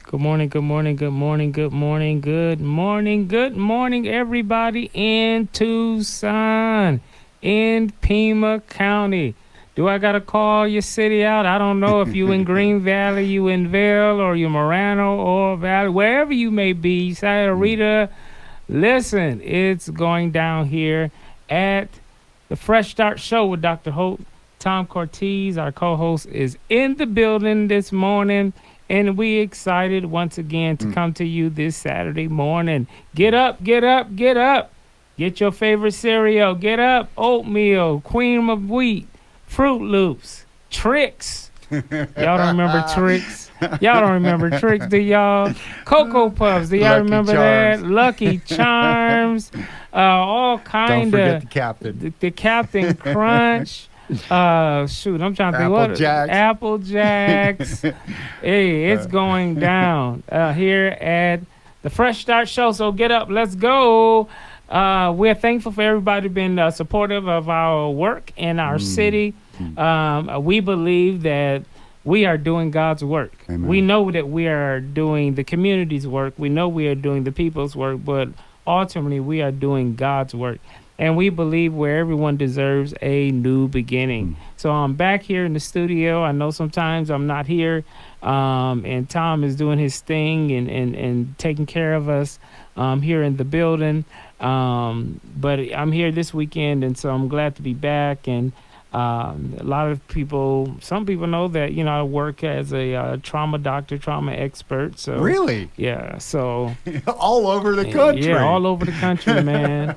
Good morning, good morning, good morning, good morning, good morning, good morning, everybody in Tucson, in Pima County. Do I got to call your city out? I don't know if you in Green Valley, you in Vail, or you Morano or Valley, wherever you may be, Santa Rita. Listen, it's going down here at the Fresh Start Show with Dr. Holt. Tom Cortez, our co-host, is in the building this morning. And we excited once again to come to you this Saturday morning. Get up, get up, get up. Get your favorite cereal. Get up. Oatmeal, cream of wheat, Fruit Loops, Tricks. Y'all don't remember Tricks? Y'all don't remember Tricks, do y'all? Cocoa Puffs, do y'all Lucky remember Charms. that? Lucky Charms. All kind Don't forget of. the captain. The Captain Crunch. Shoot, I'm trying to think. Apple Jacks. Apple Jacks. Hey, it's going down here at the Fresh Start Show. So get up, let's go. We're thankful for everybody being supportive of our work in our city. We believe that we are doing God's work. Amen. We know that we are doing the community's work. We know we are doing the people's work, but ultimately we are doing God's work. And we believe where everyone deserves a new beginning. So I'm back here in the studio. I know sometimes I'm not here, and Tom is doing his thing and taking care of us here in the building. But I'm here this weekend, and so I'm glad to be back. And a lot of people, some people know that, you know, I work as a trauma doctor, trauma expert. So Really? yeah, so All over the country. yeah, all over the country, man.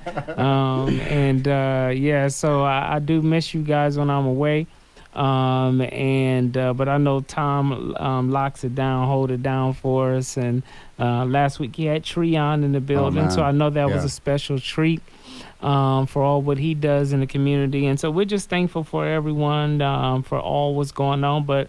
Yeah, so I do miss you guys when I'm away. But I know Tom locks it down, hold it down for us. And last week he had Treon in the building, so man. I know that was Yeah. a special treat for all what he does in the community. And so we're just thankful for everyone for all what's going on. But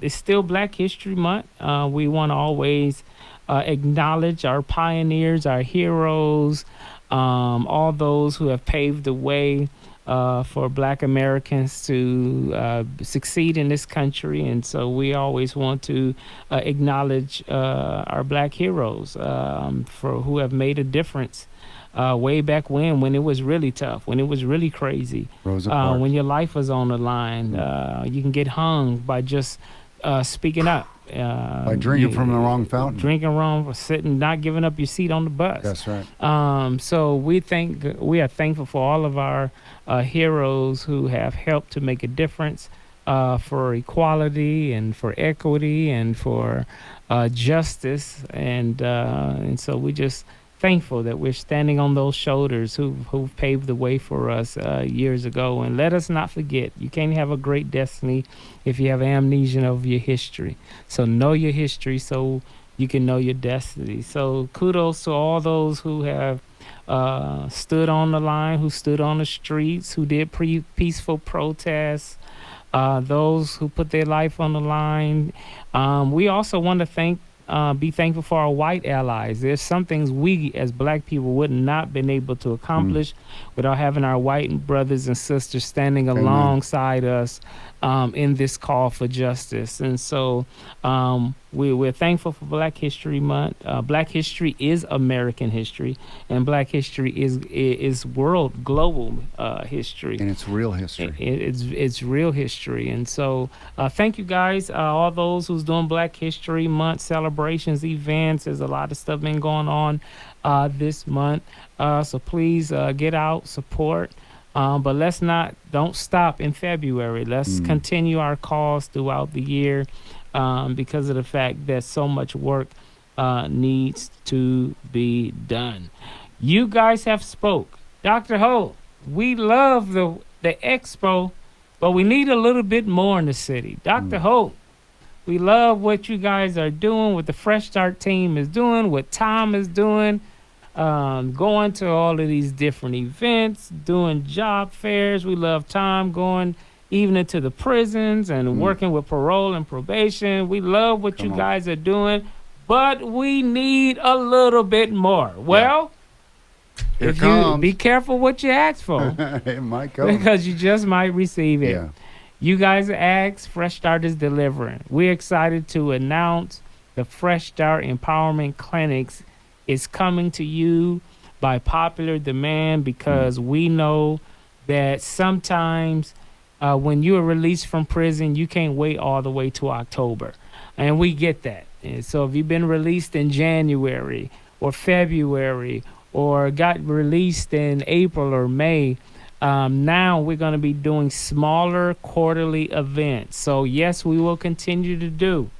it's still Black History Month. We want to always acknowledge our pioneers, our heroes, all those who have paved the way for Black Americans to succeed in this country. And so we always want to acknowledge our Black heroes for who have made a difference way back when it was really tough, when it was really crazy, Rosa Parks. when your life was on the line. You can get hung by just speaking up. By drinking from the wrong fountain. Drinking wrong, for sitting, not giving up your seat on the bus. That's right. So we are thankful for all of our heroes who have helped to make a difference for equality and for equity and for justice, and so we just thankful that we're standing on those shoulders who paved the way for us years ago. And let us not forget, you can't have a great destiny if you have amnesia of your history. So know your history so you can know your destiny. So kudos to all those who have stood on the line, who stood on the streets, who did peaceful protests, those who put their life on the line. We also want to be thankful for our white allies. There's some things we as Black people would not been able to accomplish without having our white brothers and sisters standing alongside us in this call for justice. And so we're thankful for Black History Month. Black history is American history, and Black history is world, global history. And it's real history. It's real history. And so thank you guys, all those who's doing Black History Month celebrations, events. There's a lot of stuff been going on this month. So please get out, support. But don't stop in February. Let's continue our calls throughout the year because of the fact that so much work needs to be done. You guys have spoke. Dr. Holt, we love the expo, but we need a little bit more in the city. Dr. Holt, we love what you guys are doing, what the Fresh Start team is doing, what Tom is doing. Going to all of these different events, doing job fairs. We love Tom going even into the prisons and working with parole and probation. We love what you guys are doing, but we need a little bit more. Well, Here if comes. you be careful what you ask for, It might go. because you just might receive it. Yeah. You guys asked, Fresh Start is delivering. We're excited to announce the Fresh Start Empowerment Clinics is coming to you by popular demand because we know that sometimes when you are released from prison, you can't wait all the way to October. And we get that. And so if you've been released in January or February or got released in April or May, now we're going to be doing smaller quarterly events. So yes, we will continue to do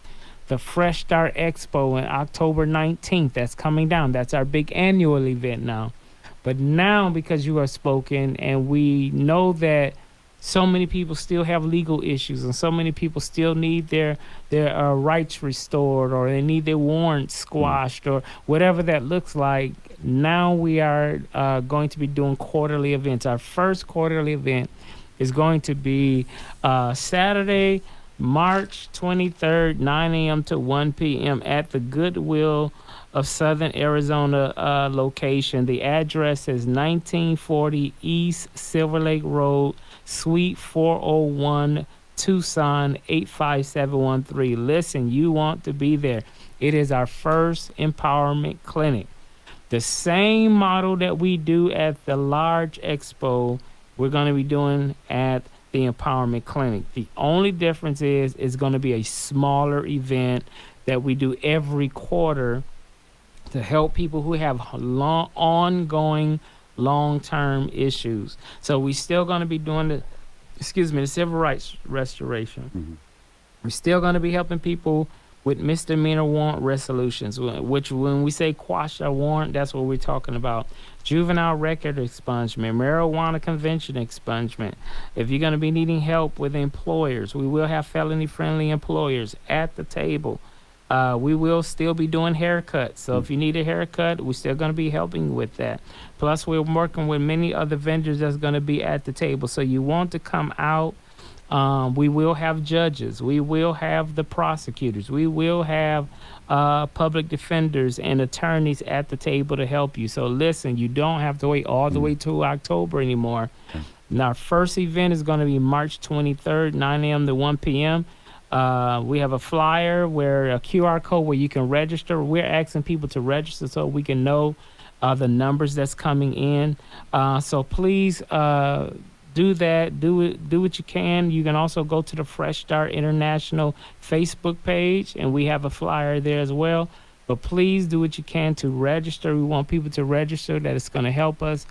the Fresh Start Expo on October 19th. That's coming down. That's our big annual event now. But now, because you are spoken, and we know that so many people still have legal issues, and so many people still need their rights restored, or they need their warrants squashed, or whatever that looks like. Now we are going to be doing quarterly events. Our first quarterly event is going to be Saturday, March 23rd, 9 a.m. to 1 p.m. at the Goodwill of Southern Arizona location. The address is 1940 East Silver Lake Road, Suite 401, Tucson 85713. Listen, you want to be there. It is our first empowerment clinic. The same model that we do at the large expo, we're going to be doing at the empowerment clinic. The only difference is it's going to be a smaller event that we do every quarter to help people who have ongoing long-term issues. So we're still going to be doing the civil rights restoration. Mm-hmm. We're still going to be helping people with misdemeanor warrant resolutions, which when we say quash a warrant, that's what we're talking about. Juvenile record expungement, marijuana convention expungement. If you're going to be needing help with employers, we will have felony-friendly employers at the table. We will still be doing haircuts. So if you need a haircut, we're still going to be helping you with that. Plus, we're working with many other vendors that's going to be at the table. So you want to come out. We will have judges. We will have the prosecutors. We will have public defenders and attorneys at the table to help you. So listen, you don't have to wait all the way to October anymore. And our first event is going to be March 23rd, 9 a.m. to 1 p.m. We have a flyer where a QR code where you can register. We're asking people to register so we can know the numbers that's coming in. So please do that. Do what you can. You can also go to the Fresh Start International Facebook page, and we have a flyer there as well. But please do what you can to register. We want people to register. That it's going to help us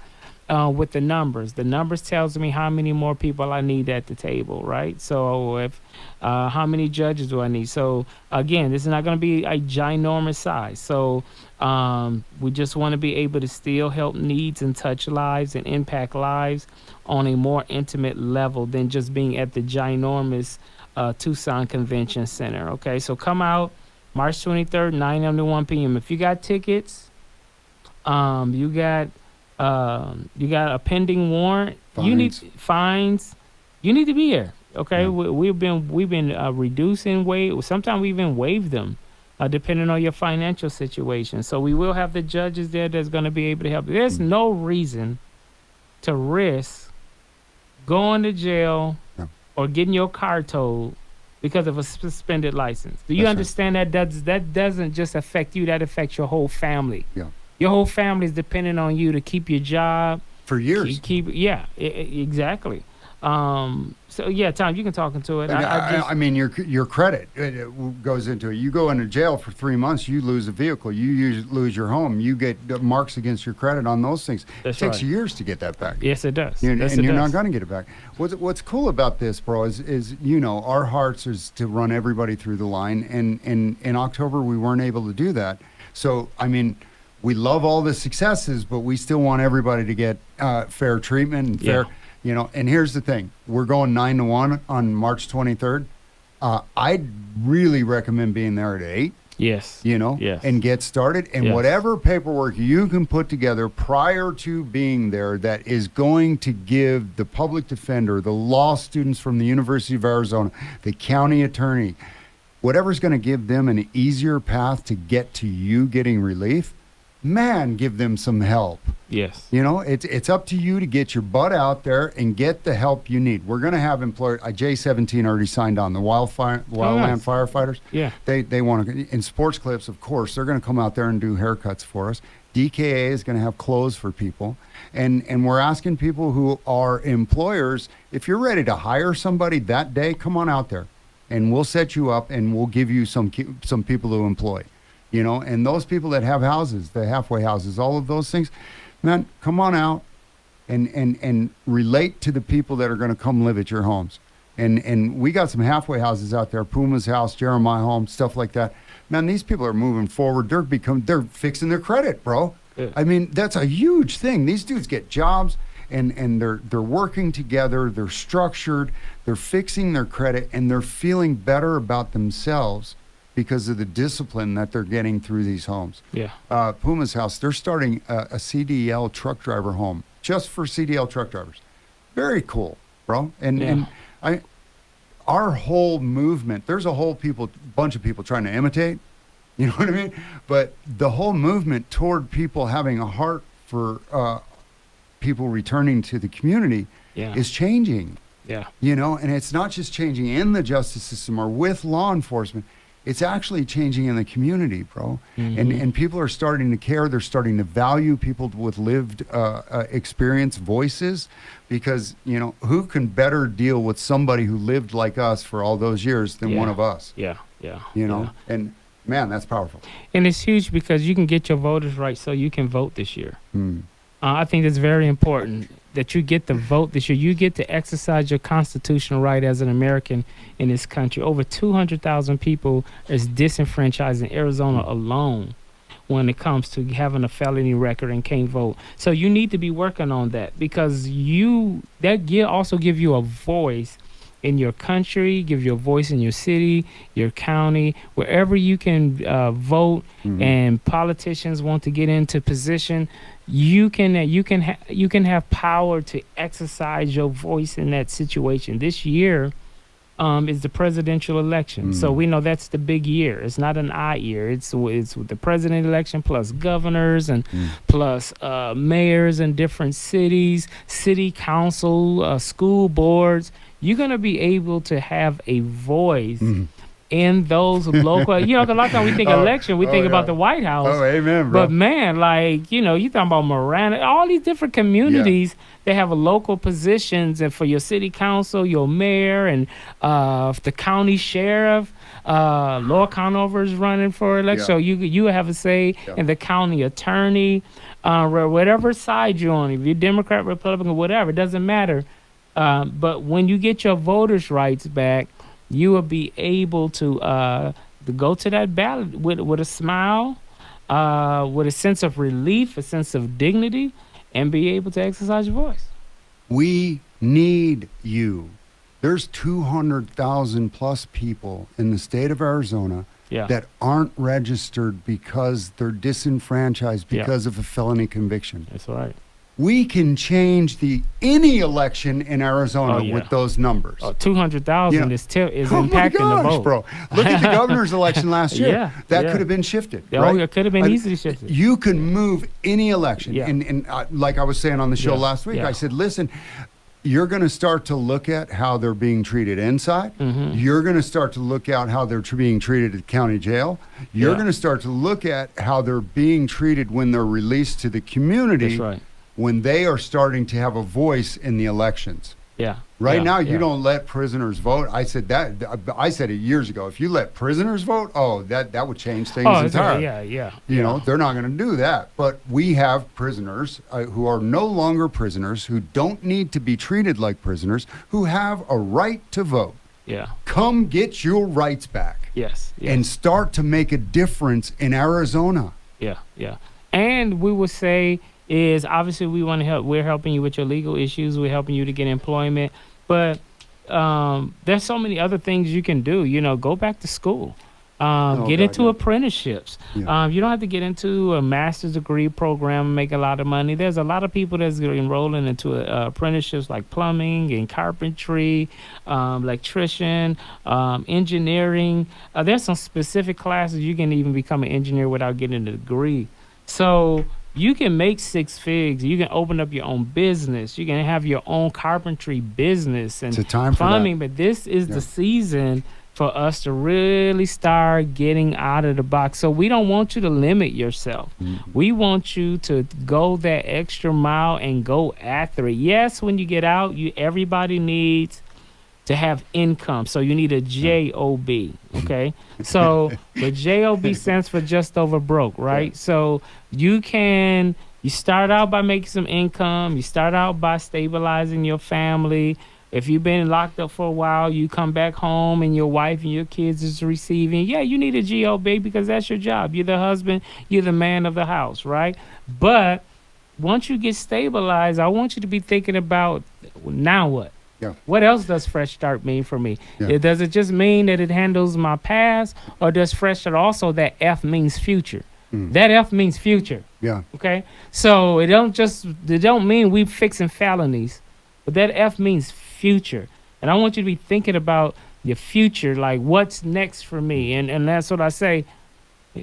with the numbers. The numbers tells me how many more people I need at the table, right? So if how many judges do I need? So again, this is not going to be a ginormous size. So we just want to be able to still help needs and touch lives and impact lives on a more intimate level than just being at the ginormous Tucson Convention Center. Okay, so come out March 23rd, 9 a.m. to 1 p.m. If you got tickets, you got a pending warrant, you need fines, you need to be here. Okay, we've been reducing weight. Sometimes we even waive them, depending on your financial situation. So we will have the judges there that's going to be able to help. There's no reason to risk going to jail or getting your car towed because of a suspended license. Do you understand that that doesn't just affect you, that affects your whole family. Yeah. Your whole family is dependent on you to keep your job. For years. Exactly. So yeah, Tom, you can talk into it. I mean, your credit it goes into it. You go into jail for 3 months, you lose a vehicle, you lose your home, you get marks against your credit on those things. It takes years to get that back. Yes, it does. You're not going to get it back. What's cool about this, bro, is our hearts is to run everybody through the line, and in October we weren't able to do that. So I mean, we love all the successes, but we still want everybody to get fair treatment and fair. And here's the thing. We're going 9 to 1 on March 23rd. I'd really recommend being there at 8. Yes. Yes. And get started. And whatever paperwork you can put together prior to being there that is going to give the public defender, the law students from the University of Arizona, the county attorney, whatever's going to give them an easier path to get to you getting relief, man, give them some help. Yes. You know, it's up to you to get your butt out there and get the help you need. We're going to have employers. J17 already signed on the wildland firefighters. Yeah. They want to, in Sports Clips, of course, they're going to come out there and do haircuts for us. DKA is going to have clothes for people. And we're asking people who are employers, if you're ready to hire somebody that day, come on out there and we'll set you up and we'll give you some people to employ, you know, and those people that have houses, the halfway houses, all of those things, man, come on out and relate to the people that are going to come live at your homes. And we got some halfway houses out there, Puma's house, Jeremiah home, stuff like that. Man, these people are moving forward. They're fixing their credit, bro. Yeah. I mean, that's a huge thing. These dudes get jobs and they're working together, they're structured, they're fixing their credit, and they're feeling better about themselves because of the discipline that they're getting through these homes. Yeah. Puma's house, they're starting a CDL truck driver home just for CDL truck drivers. Very cool, bro. And our whole movement, there's a whole bunch of people trying to imitate, you know what I mean? But the whole movement toward people having a heart for people returning to the community is changing. Yeah. You know, and it's not just changing in the justice system or with law enforcement. It's actually changing in the community, bro. Mm-hmm. And people are starting to care. They're starting to value people with lived experience voices because, you know, who can better deal with somebody who lived like us for all those years than one of us? Yeah, yeah. You know, and man, that's powerful. And it's huge because you can get your voters right so you can vote this year. Mm. I think it's very important that you get to vote this year. You get to exercise your constitutional right as an American in this country. Over 200,000 people is disenfranchised in Arizona alone when it comes to having a felony record and can't vote. So you need to be working on that because also give you a voice in your country, give you a voice in your city, your county, wherever you can vote. Mm-hmm. And politicians want to get into position. You can have power to exercise your voice in that situation. This year is the presidential election, so we know that's the big year. It's not an odd year. It's with the president election plus governors and plus mayors in different cities, city council, school boards. You're gonna be able to have a voice. In those local, you know, 'cause a lot of times we think election, we think about the White House. Oh, amen, bro. But man, like, you know, you talking about Marana, all these different communities, they have a local positions, and for your city council, your mayor, and the county sheriff, Lower Conover is running for election. So you have a say in the county attorney, whatever side you're on, if you're Democrat, Republican, whatever, it doesn't matter. But when you get your voters' rights back, you will be able to go to that ballot with a smile, with a sense of relief, a sense of dignity, and be able to exercise your voice. We need you. There's 200,000 plus people in the state of Arizona that aren't registered because they're disenfranchised because of a felony conviction. That's right. We can change any election in Arizona with those numbers. 200,000 is impacting the vote, bro. Look at the governor's election last year. That could have been shifted. Right? It could have been easily shifted. You can move any election. And like I was saying on the show last week, I said, listen, you're going to start to look at how they're being treated inside. Mm-hmm. You're going to start to look at how they're being treated at county jail. You're going to start to look at how they're being treated when they're released to the community. That's right. When they are starting to have a voice in the elections. Yeah. Right now, you don't let prisoners vote. I said it years ago. If you let prisoners vote, that would change things entirely. You know, they're not going to do that. But we have prisoners who are no longer prisoners, who don't need to be treated like prisoners, who have a right to vote. Yeah. Come get your rights back. Yes. And start to make a difference in Arizona. Yeah. And we would say, is obviously we want to help. We're helping you with your legal issues. We're helping you to get employment. But there's so many other things you can do. You know, go back to school. Get into apprenticeships. Yeah. You don't have to get into a master's degree program and make a lot of money. There's a lot of people that's enrolling into apprenticeships like plumbing and carpentry, electrician, engineering. There's some specific classes you can even become an engineer without getting a degree. So you can make six figs. You can open up your own business. You can have your own carpentry business and It's a time for that. plumbing. But this is Yeah. the season for us to really start getting out of the box. So we don't want you to limit yourself. We want you to go that extra mile and go after it. Yes, when you get out, everybody needs to have income. So you need a JOB, okay? So the JOB stands for just over broke, right? So you start out by making some income. You start out by stabilizing your family. If you've been locked up for a while, you come back home and your wife and your kids is receiving. Yeah, you need a GOB because that's your job. You're the husband. You're the man of the house, right? But once you get stabilized, I want you to be thinking about now what? Yeah. What else does Fresh Start mean for me? Yeah. Does it just mean that it handles my past, or does Fresh Start also that F means future? That F means future. Yeah. Okay, so it don't mean we fixing felonies, but that F means future, and I want you to be thinking about your future, like what's next for me, and that's what I say.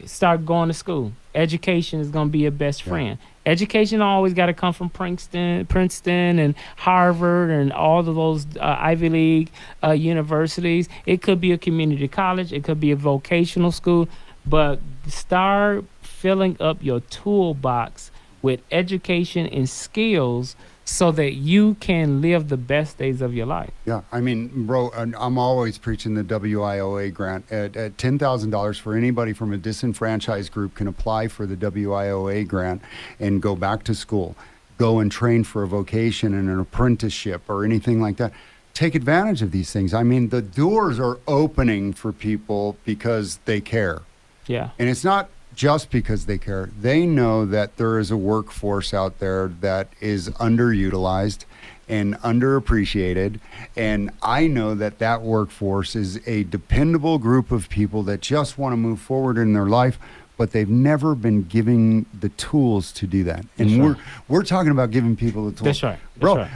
Start going to school. Education is going to be your best friend. Education always got to come from Princeton and Harvard and all of those Ivy League universities. It could be a community college. It could be a vocational school. But start filling up your toolbox with education and skills so that you can live the best days of your life. Yeah, I mean, bro, I'm always preaching the WIOA grant at $10,000 for anybody from a disenfranchised group can apply for the WIOA grant and go back to school, go and train for a vocation and an apprenticeship or anything like that. Take advantage of these things. I mean, the doors are opening for people because they care. Yeah. And it's not just because they care. They know that there is a workforce out there that is underutilized and underappreciated. And I know that that workforce is a dependable group of people that just want to move forward in their life, but they've never been giving the tools to do that. And That's we're talking about giving people the tools. That's right. Bro,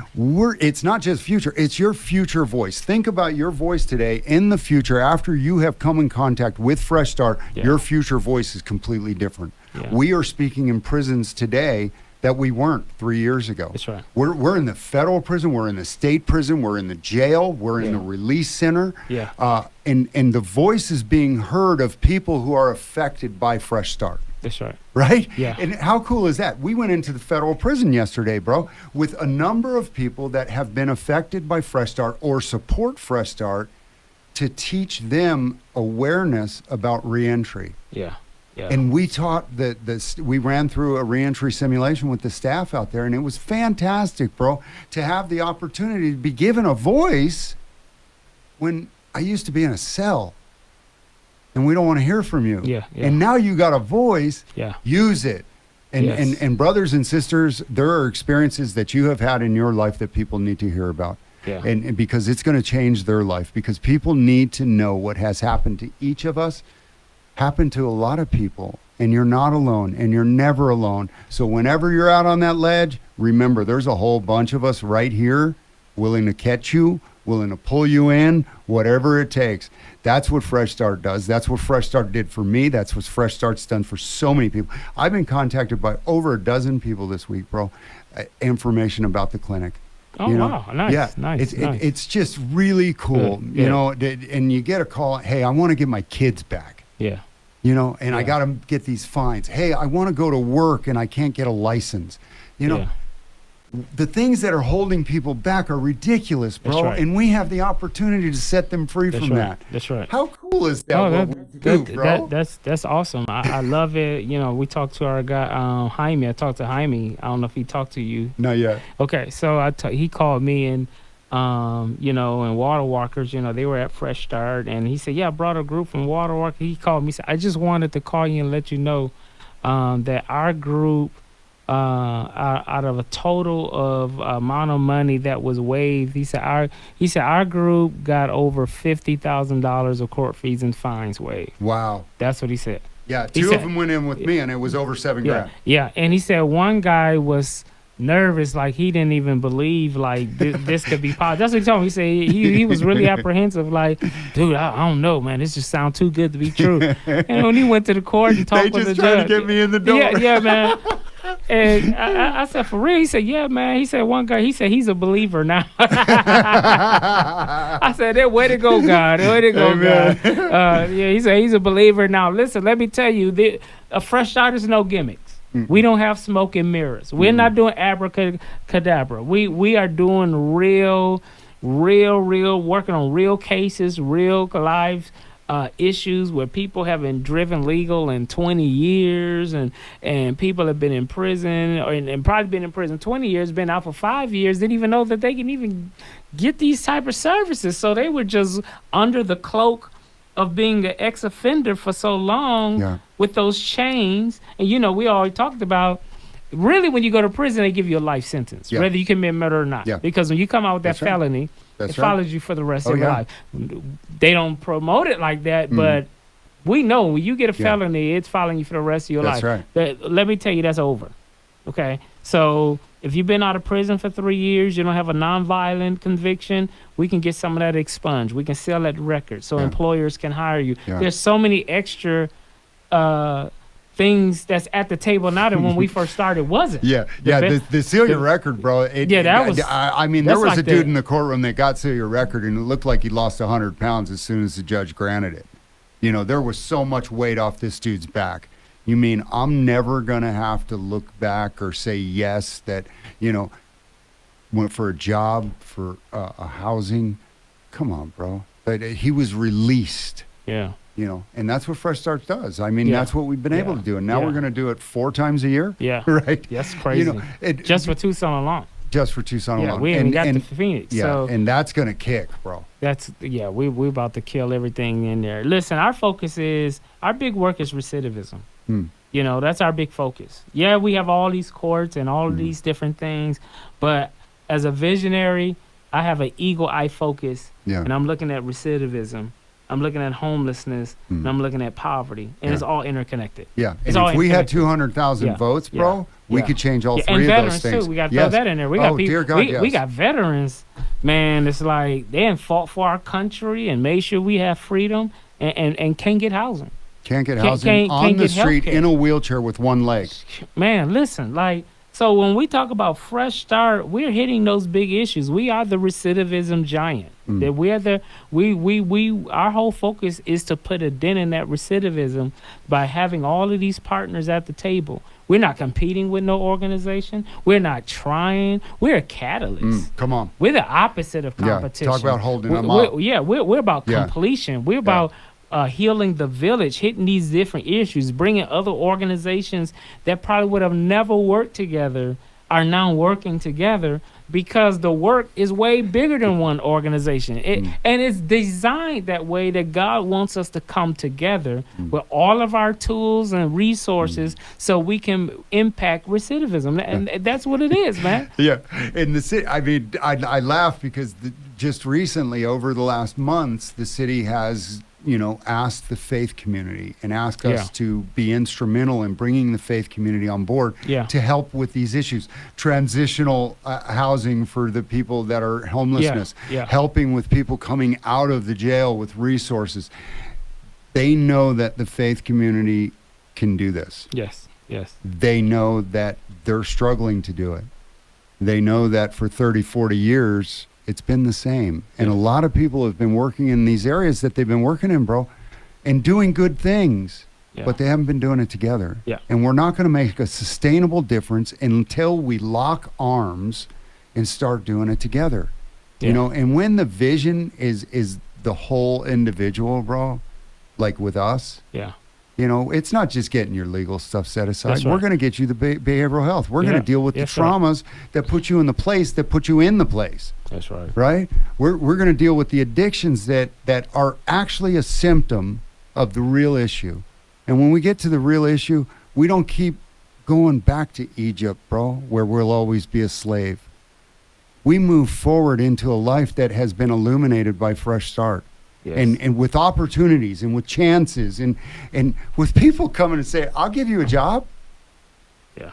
it's not just future, it's your future voice. Think about your voice today in the future after you have come in contact with Fresh Start. Yeah. Your future voice is completely different. Yeah. We are speaking in prisons today that we weren't 3 years ago. That's right. We're in the federal prison, we're in the state prison, we're in the jail, we're in Yeah. the release center. Yeah. And the voice is being heard of people who are affected by Fresh Start. That's right. Right? Yeah. And how cool is that? We went into the federal prison yesterday, bro, with a number of people that have been affected by Fresh Start or support Fresh Start to teach them awareness about reentry. Yeah. Yeah. And we taught we ran through a reentry simulation with the staff out there, and it was fantastic, bro, to have the opportunity to be given a voice when I used to be in a cell and we don't want to hear from you. Yeah, yeah. And now you got a voice, Yeah. use it. And, Yes. and brothers and sisters, there are experiences that you have had in your life that people need to hear about. Yeah. And because it's going to change their life, because people need to know what has happened to each of us, happened to a lot of people, and you're not alone, and you're never alone. So whenever you're out on that ledge, remember there's a whole bunch of us right here willing to catch you, willing to pull you in, whatever it takes. That's what Fresh Start does. That's what Fresh Start did for me. That's what Fresh Start's done for so many people. I've been contacted by over a dozen people this week, bro. Information about the clinic. Oh, You know? wow. Nice. Yeah, Nice. nice. it's just really cool, Good, you good. know. And you get a call, hey, I want to get my kids back. Yeah. You know, and I Yeah. got to get these fines. Hey, I want to go to work and I can't get a license. You know, Yeah. the things that are holding people back are ridiculous, bro. That's right. And we have the opportunity to set them free That's from right. that. That's right. How cool is that? Oh, what we do, bro? that's awesome. I love it. You know, we talked to our guy Jaime. I talked to Jaime. I don't know if he talked to you. Not yet. Okay, so he called me and you know, and Water Walkers, you know, they were at Fresh Start, and he said, yeah, I brought a group from Water Walker. He called me, said, I just wanted to call you and let you know that our group, out of a total of amount of money that was waived, he said our group got over $50,000 of court fees and fines waived. Wow. That's what he said. Yeah, He two said- of them went in with me, and it was over $7 Yeah, grand. yeah, and he said one guy was nervous, like he didn't even believe like this could be possible. That's what he told me. He said he was really apprehensive, like, dude, I don't know, man, this just sounds too good to be true. And when he went to the court and talked with the judge, to get me in the door. yeah, man. And I said, for real? He said, yeah, man. He said, one guy, he said, he's a believer now. I said, way to go, God. Way to go, Amen. God. Yeah, he said, he's a believer now. Listen, let me tell you, a fresh start is no gimmicks. We don't have smoke and mirrors. We're not doing abracadabra. We are doing real, working on real cases, real lives. Issues where people have been driven legal in 20 years and people have been in prison and probably been in prison 20 years, been out for 5 years, didn't even know that they can even get these type of services. So they were just under the cloak of being an ex-offender for so long with those chains. And, we already talked about, really, when you go to prison, they give you a life sentence, whether you commit murder or not. Because when you come out with that felony, it follows you for the rest of your life. They don't promote it like that, but we know when you get a felony, it's following you for the rest of your life. Right. Let me tell you, that's over. Okay? So if you've been out of prison for 3 years, you don't have a nonviolent conviction, we can get some of that expunged. We can sell that record so employers can hire you. There's so many extra things that's at the table now that when we first started wasn't. The seal your record, bro. That was. I mean, there was a dude in the courtroom that got seal your record, and it looked like he lost 100 pounds as soon as the judge granted it. There was so much weight off this dude's back. You mean I'm never gonna have to look back or say yes that went for a job, for a housing? Come on, bro. But he was released. Yeah. And that's what Fresh Start does. I mean, that's what we've been able to do. And now we're going to do it 4 times a year. Yeah. Right? That's crazy. Just for Tucson alone. Just for Tucson alone. We ain't got the Phoenix. Yeah, so and that's going to kick, bro. We're about to kill everything in there. Listen, our big work is recidivism. That's our big focus. Yeah, we have all these courts and all of these different things. But as a visionary, I have an eagle eye focus. Yeah. And I'm looking at recidivism. I'm looking at homelessness, and I'm looking at poverty, and it's all interconnected. Yeah, and if we had 200,000 votes, bro, we could change all 3 of those things. Too. We got to throw that in there. We got people. Dear God, we got veterans, man. It's like they fought for our country and made sure we have freedom, and can't get housing. Can't get housing on the street in a wheelchair with one leg. Man, listen, so when we talk about Fresh Start, we're hitting those big issues. We are the recidivism giant. That our whole focus is to put a dent in that recidivism by having all of these partners at the table. We're not competing with no organization. We're not trying. We're a catalyst. Come on. We're the opposite of competition. Talk about holding them up. We're about completion. We're about healing the village, hitting these different issues, bringing other organizations that probably would have never worked together are now working together because the work is way bigger than one organization. And it's designed that way that God wants us to come together with all of our tools and resources so we can impact recidivism. And that's what it is, man. Yeah. In the city, I mean, I laugh because just recently, over the last months, the city has asked the faith community and asked us to be instrumental in bringing the faith community on board to help with these issues. Transitional housing for the people that are homelessness, helping with people coming out of the jail with resources. They know that the faith community can do this. Yes. They know that they're struggling to do it. They know that for 30, 40 years, it's been the same. And a lot of people have been working in these areas that they've been working in, bro, and doing good things, but they haven't been doing it together. Yeah. And we're not going to make a sustainable difference until we lock arms and start doing it together. And when the vision is the whole individual, bro, like with us, it's not just getting your legal stuff set aside. That's right. We're going to get you the behavioral health. We're going to deal with the traumas that put you in the place that put you in the place. That's right. Right? We're going to deal with the addictions that are actually a symptom of the real issue. And when we get to the real issue, we don't keep going back to Egypt, bro, where we'll always be a slave. We move forward into a life that has been illuminated by Fresh Start. Yes. And with opportunities and with chances and with people coming and say, I'll give you a job. Yeah.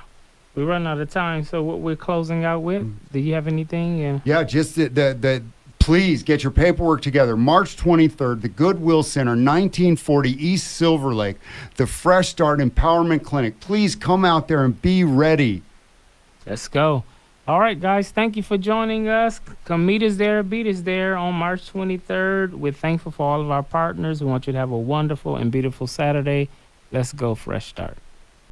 We're running out of time. So what we're closing out with? Do you have anything? Yeah, just the please get your paperwork together. March 23rd, the Goodwill Center, 1940 East Silver Lake, the Fresh Start Empowerment Clinic. Please come out there and be ready. Let's go. All right, guys. Thank you for joining us. Come meet us there, beat us there on March 23rd. We're thankful for all of our partners. We want you to have a wonderful and beautiful Saturday. Let's go, Fresh Start.